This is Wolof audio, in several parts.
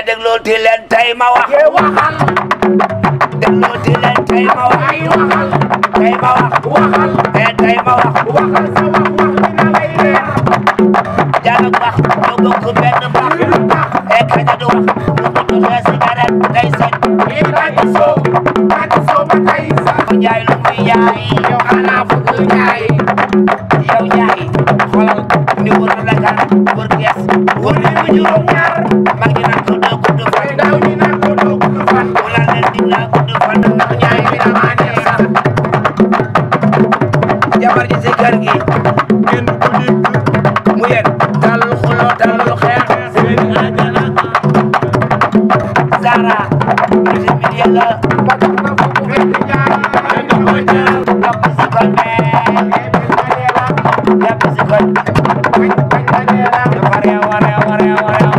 déglooti leen tey ma wax. waxal. déglooti leen tey ma wax. ay waxal. tey ma wax. waxal. tey ma wax. waxal sa wax dina lay leer. Diallo wax ñoo bokk benn baax. kaña du wax lu ko joxee cigarette day set. bàcc soo ba tey sax. Ndiaye lu muy yaay. yow xanaa fukk Ndiaye. yow Ndiaye xoolal ni wër la kan wër gees wër nañu juróom ñaar mag ñi naan ko doo gudd fan. ndaw ñi naan ko doo gudd fan. mu naan leen dig naa gudd fan ndax Ndiaye bi damaa neex sax. jabar ji si kër gi ngeen ko dégg mu yéen talul xuloo talul xeex. Zara multimillion la jàpp si kon jàpp si kon dafa réew a réew a réew a réew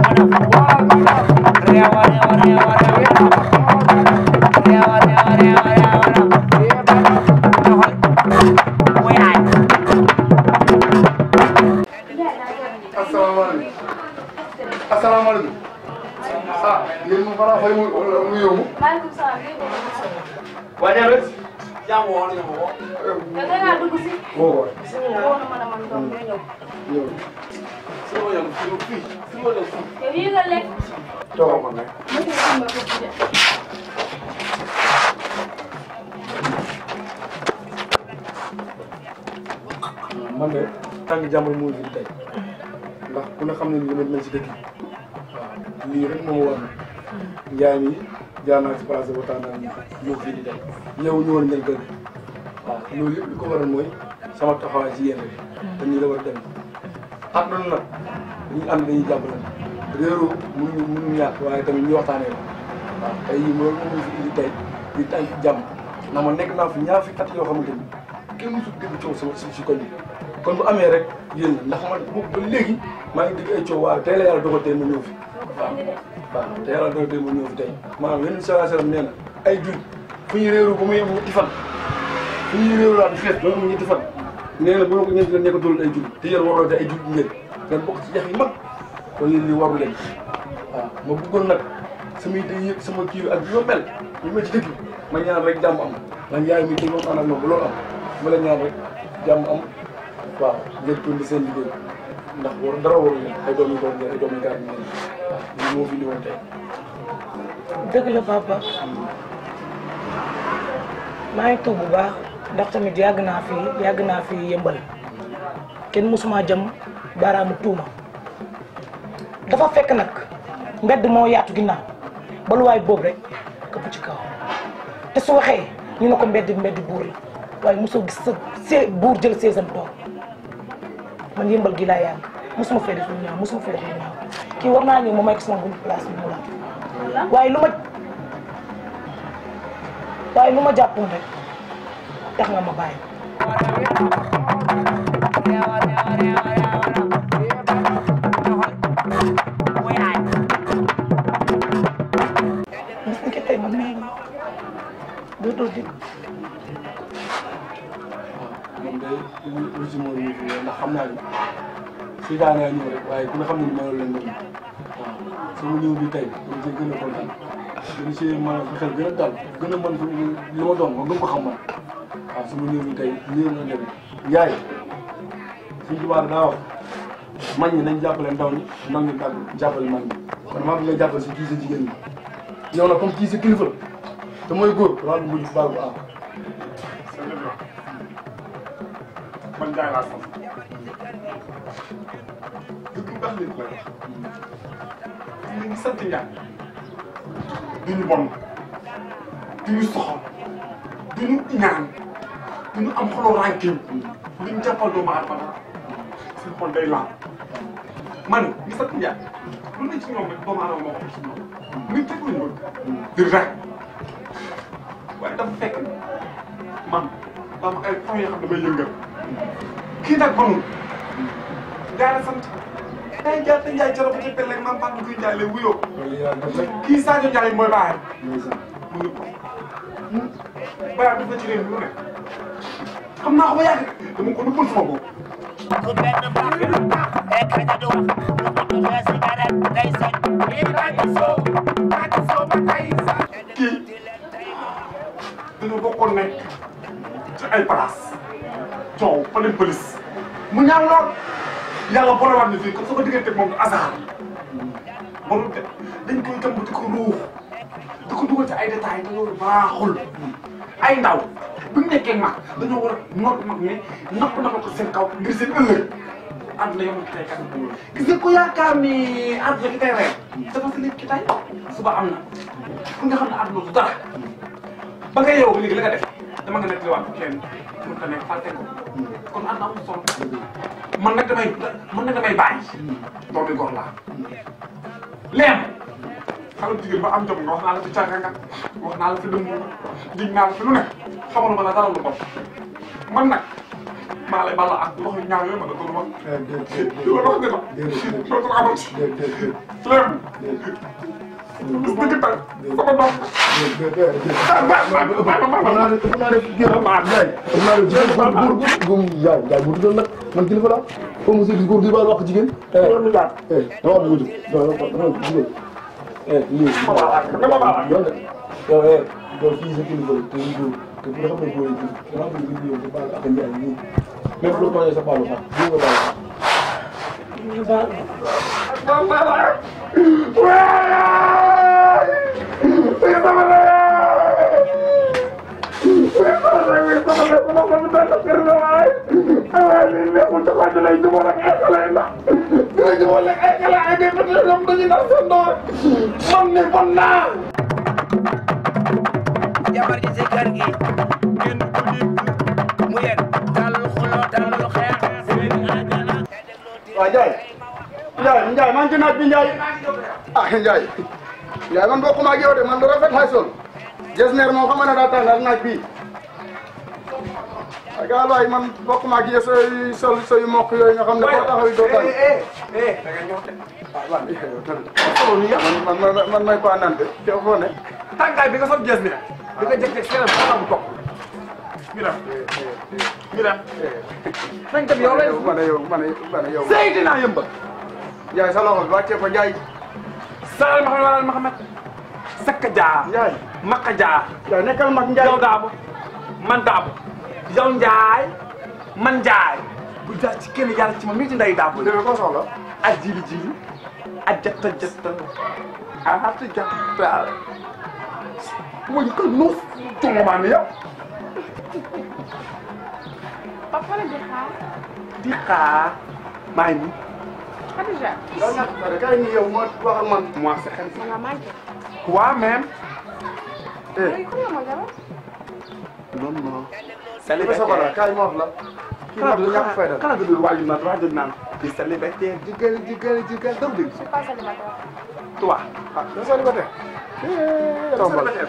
mu def réew a réew a réew a réew a réew a réew a doxal mu yaay. asalaamaaleykum. asalaamaaleykum. ah yéen moom xanaa fay mu yóbbu. maaleykum salaam. waa Ndiaye. yow da ngaa dugg si. woo ko. woo na ma ne man doom day ñëw. ñëw. yow yi nga lekk. toog ma nekk. man de tànk jàmbur moo fi tey ndax ku ne xam ne ni mel si dëkk yi waaw lii rek moo ma war na Ndiaye mi jaar naa si place ba tànn ñëw fii di tey ñëw ñëwoon ngeen kër waaw loolu lépp li ko waral mooy sama taxawaay si yéen rek te nii la war a dem àdduna nag ñu ànd dañuy jàppale réeroo mënuñu ñàkk waaye tamit ñu waxtaanee ko waaw tey yii loolu moom fi indi tey di tànk jàmm ndax ma nekk naa fi ñaar fi at yoo xamante ni kenn musul dégg coow sama si koñ bi kon bu amee rek yéen la ndax man boobu ba léegi maa ngi dégg ay coow waaye tey la yàlla dogal tey ma ñëw fi waaw waaw te yàlla dogal tey ma ñëw fi tey maanaam yeneen salaam nee na ay jul fu ñuy réeru ba muy am ñetti fan fu ñuy réeru laa di fees ba mu ñetti fan nee na bu ma ko ñeenti leen nekk doolul ay jul te yéen waroo te ay jul ngeen ngeen bokk ci jax yi mag kon yéen li waru leen waaw ma bëggoon nag samay day yëg sama kii ak bi ma mel ñu mel ci dëkk ma ñaan rek jàmm am man yaay mi tey moom ànd ak moom ba loolu am ma la ñaan rek jàmm am waaw ngeen tuuti seen liggéey ndax war dara waru leen ay doom yu doon ngeen ay doom yu gàtt ngeen waaw lii moo fi indi woon tey. dëgg la papa maa ngi tuub bu baax ndax tamit yàgg naa fi yëmbal kenn mësuma jëm baaraamu tuuma dafa fekk nag mbedd moo yaatu ginnaaw baluwaay boobu rek këpp ci kaw te su waxee ñu ne ko mbedd buur la waaye mosoo gis sa buur jël seesam toog man yëmbal gi laa yàgg mosuma fee def lu ñaaw mosuma fee def lu ñaaw kii war naa ñëw ma may ko sama buntu place bi mu la waaye lu ma jàppoon rek tax nga ma bàyyi. bis ni ki tey man maa ngi dootoo dégg. moom day lu si mooy ñu fi ndax xam naa ni si daanaka ñëw rek waaye ku ne xam ne meloo leen moom waaw sama ñëw bi tey dañ see gën a kontaan dañ see mën a xel gën a dal gën a mën li ma doon ma gën ko xam man waaw sama ñëw bi tey ñëw na demee Ndiaye suñu tubaab daa wax mag ñi nañ jàppale ndaw ñi jàppale mag ñi kon maa ngi lay jàppale si kii sa jigéen ñi yow nag comme kii sa kilifa la te mooy góor damaa bëgg ñu baal ko am. man Ndiaye laa sant dëgg bu baax nit la ñu ngi sant Ndiaye du ñu bon du ñu soxor du ñu ñaan du ñu am xolu rànkiw du ñu jàppal doomu aadama dara suñu xol day laal man ñu sant Ndiaye lu ne ci ñoom rek doomu aadama moo ko ci ñoom nit teg lañu bëgg di rek waaye dafa fekk man daa ma ay point yoo xam ne damay yëngal kii nag bonul Ndiaye la sant day jaar te Ndiaye ca ci pelle man Fatou Gueye Ndiaye lay wuyoo kii Sadio Ndiaye mooy baayam mu ngi ko baayam def na ci réew mi lu ne xam naa ko ba yàgg dama ko nëbbal sama bopp ku benn baax e kaña du wax ku joxe cigarette day sañ kii dañu bokkoon nekk ci ay place coow fa leen police mu ñaaw lool yàlla boolewaat ñu fii comme sama diggante moom hasard moom dañ koy tëmb di ko ruux di ko dugal ci ay détails te loolu baaxul ay ndaw bu ñu nekkee mag dañoo war a noot mag mi napp ko seen kaw ngir seen ëllëg àdduna yomul ki tey kat gis nga ko yaakaar ni àdduna ki tey rek dafa si lépp ki tey suba am na fu nga xam ne àdduna du dara ba nga yeewu ba léegi la nga def dama nga nekk liwaat kenn pour que ne fàtte ko kon àdduna amul solo man nag damay bàyyi doomi góor laa leem xale bu jigéen ba am jom nga wax naa la fi caaga nga wax naa la fi dëmm nga dig naa la fi lu ne xamal ma la dara lu bopp man nag maa lay bala ak loxo ñaaw yooyu ma la doon wax la wax dina dootul amati leem bis bi ci tag sama doom Ndiaye bu dul nag man kilifa laa foo mu gis góor gi baal wax jigéen dama bëgg lii yow fii sa kilifa te ñu te bu nga xam ne góor yi dama bëgg nga ñëw te baal ak Ndiaye nii même bu la tooñee sa baalu sax bu nga baal jabar ji si kër gi kenn ku nit mu yen talul xuloo talul xeex waaw Ndiaye maa ngi ci naaj bi Ndiaye ah Ndiaye man bokkuma ak yow de man lu rafet lay sol jesner moom xam nga ne daa tàngal naaj bi gaal waay man bokkuma ak yow sol yu mokk yooyu nga xam ne boo taxaw doo tàng da nga ñëw de man may pa nante te foo ne tàngaay bi nga sol jesner bi nga jeg seen bu toog ñu dem nañ dem yow lay man yow Seydina yëmba Ndiaye sa loxo bi wàccee ko Ndiaye Sall Mahamad Sakka Dia Ndiaye Makka Dia Ndiaye nekkal mag Ndiaye yow Daabu man Daabu yow Ndiaye man Ndiaye bu jaar ci kenn yàlla ci ma mii ci nday Daabu dégg ko soxla ak jili ak jatta ahatu jatta mooy ko nuus jongo maa ni yow Papa la di xaar maa ngi Khadija. yow nag kay ni yow moo wax ak man moi c'est xel nga manqué. waa même Ay ku la ma dara. non Sabara kaay ma wax la kii nag du ñàkk fayda kala dul waaju naan waaju naan di célibataire jigal dam dégg Je suis pas célibataire. toi ah da célibataire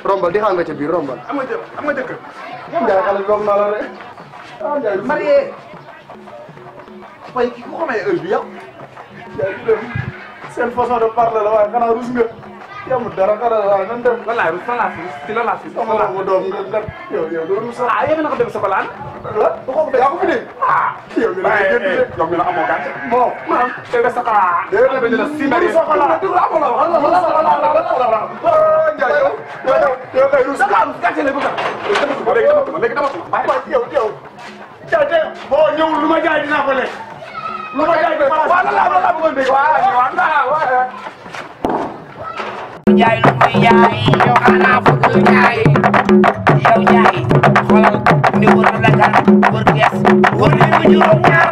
rombal di xaar nga ca biir rombal am nga jëkkër Ndiaye xale bi wax naa la rek ah Ndiaye marié waaye kii ku xamee heure bi yow Ndiaye di dem seen façon de parler la waaye xanaa rus nga yamul dara xanaa waaye nan dem lan laa rus lan laa fi ci lan laa fi sama doomu doom nga yow doo rus sax ah yéen a ko dégg sokolaan yaa ko fi dégg ah yow mi la waaye génn de yow mi la amoo gàncax bon maanaam tey de sokolaan déedéet dina si bari sokolaan Ndiaye yow kay rus sokolaan gàncax la bëgg a léegi dama yow Ndiaye boo ñëwul lu ma jaay dinaa ko lekk lu ma jaay waaw lan laa bëggoon dégg waaw Ndiaye lu muy jaay yow xanaa bëgg Ndiaye yow Ndiaye xoolal ni wër la kan wër gees wër li mu juróom ñaar